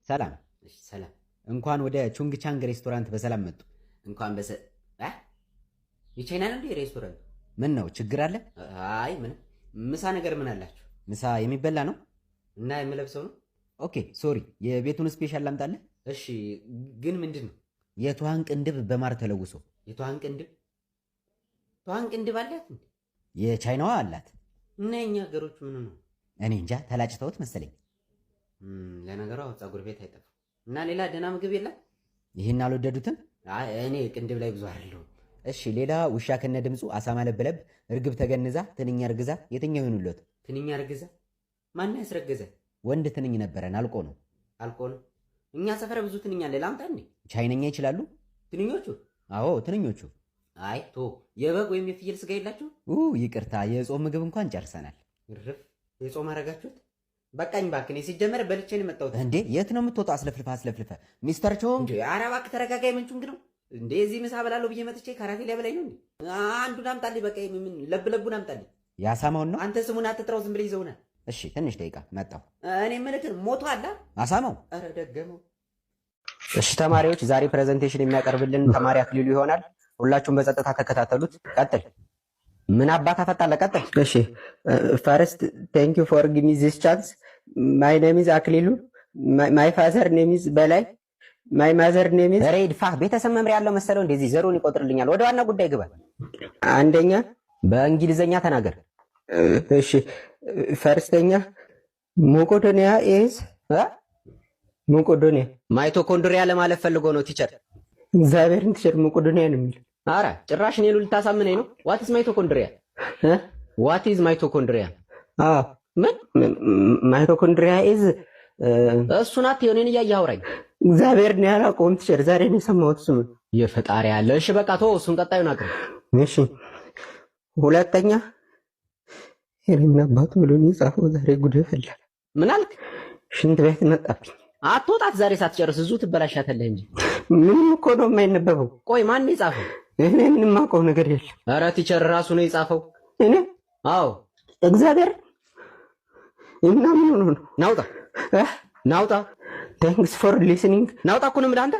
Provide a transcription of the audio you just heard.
ሰላም። እሺ ሰላም። እንኳን ወደ ቹንግ ቻንግ ሬስቶራንት በሰላም መጡ። እንኳን የቻይና ነው እንዴ ሬስቶራንት? ምን ነው ችግር አለ? አይ ምን ምሳ ነገር ምን አላችሁ? ምሳ የሚበላ ነው እና የምለብሰው ነው። ኦኬ ሶሪ፣ የቤቱን ስፔሻል ላምጣልህ? እሺ ግን ምንድን ነው? የትኋን ቅንድብ በማር ተለውሶ። የትኋን ቅንድብ? ትኋን ቅንድብ አላት እንዴ? የቻይናዋ አላት። እና የኛ ሀገሮች ምን ነው? እኔ እንጃ ተላጭተውት መሰለኝ። ለነገሩ ፀጉር ቤት አይጠፋም። እና ሌላ ደህና ምግብ የለም? ይህን አልወደዱትም? አይ እኔ ቅንድብ ላይ ብዙ አይደለሁም። እሺ ሌላ ውሻ ከነ ድምፁ፣ አሳማ ለበለብ፣ እርግብ ተገንዛ፣ ትንኛ እርግዛ፣ የትኛው ይሁንልዎት? ትንኛ እርግዛ? ማን ያስረገዘ? ወንድ ትንኝ ነበረን፣ አልቆ ነው። አልቆ ነው? እኛ ሰፈር ብዙ ትንኛ አለ። ላምጣ እንዴ? ቻይነኛ ይችላሉ ትንኞቹ? አዎ ትንኞቹ። አይ ቶ የበግ ወይም የፍየል ስጋ የላችሁ? ይቅርታ፣ የጾም ምግብ እንኳን ጨርሰናል። እርፍ! የጾም አረጋችሁት? በቃኝ እባክህ። እኔ ሲጀመር በልቼ ነው የመጣሁት። እንዴ የት ነው የምትወጣው? አስለፍልፈ ሚስተር ቾንግ። ኧረ እባክህ ተረጋጋ። የምንቹንግ ነው እንዴ? እዚህ ምሳ በላለሁ ብዬ መጥቼ ካራቴ ሊያበላኝ ነው እንዴ? አንዱን አምጣልኝ። በቃ ምን ለብለቡን አምጣልኝ። ያሳማውን ነው? አንተ ስሙን አትጥራው፣ ዝም ብለህ ይዘውናል። እሺ ትንሽ ደቂቃ መጣሁ። እኔ ምልክን ሞቶ አላ አሳማው። ኧረ ደገመው። እሺ ተማሪዎች፣ ዛሬ ፕሬዘንቴሽን የሚያቀርብልን ተማሪ አክሊሉ ይሆናል። ሁላችሁም በጸጥታ ተከታተሉት። ቀጥል። ምን አባት አፈጣለ? ቀጥል። እሺ ፈርስት ቴንክ ዩ ፎር ጊቭ ሚ ዚስ ቻንስ ማይ ኔም ኢዝ አክሊሉ ማይ ፋዘር ኔም ኢዝ በላይ ማይ ማዘር ኔም ኢዝ ሬድፋ። ቤተሰብ መምሪያ ያለው መሰለው እንደዚህ ዘሩን ይቆጥርልኛል። ወደ ዋና ጉዳይ ግባ። አንደኛ በእንግሊዘኛ ተናገር። እሺ ፈርስተኛ ሞቆዶኒያ ኢዝ ሞቆዶኒያ ማይቶኮንድሪያ ለማለት ፈልጎ ነው ቲቸር። እግዚአብሔርን ቲቸር ሞቆዶኒያ ነው የሚል። አረ ጭራሽ እኔ ልታሳምነኝ ነው። ዋት ኢዝ ማይቶኮንድሪያ? ዋት ኢዝ ማይቶኮንድሪያ? አዎ ምን ማይቶኮንድሪያ ኢዝ እሱን አትየው፣ እኔን እያየህ አውራኝ። እግዚአብሔርን ያላውቀውም ቲቸር፣ ዛሬ ነው የሰማሁት ስሙ። የፈጣሪ ያለ። እሺ በቃ ተወው እሱን፣ ቀጣዩን አቅርብ። እሺ ሁለተኛ ምን አባቱ ብሎ የጻፈው ዛሬ ጉድ ፈላ። ምን አልክ? ሽንት ቤት መጣብኝ። አትወጣት ዛሬ ሳትጨርስ እዚሁ ትበላሻተለህ እንጂ። ምንም እኮ ነው የማይነበበው። ቆይ ማን ነው የጻፈው? እኔ ምንም አውቀው ነገር የለም። ኧረ ቲቸር ራሱ ነው የጻፈው። እኔ? አዎ እግዚአብሔር እና ምን ሆኖ ነው? ናውጣ ናውጣ። ታንክስ ፎር ሊስኒንግ። ናውጣ እኮ ነው የምልህ አንተ።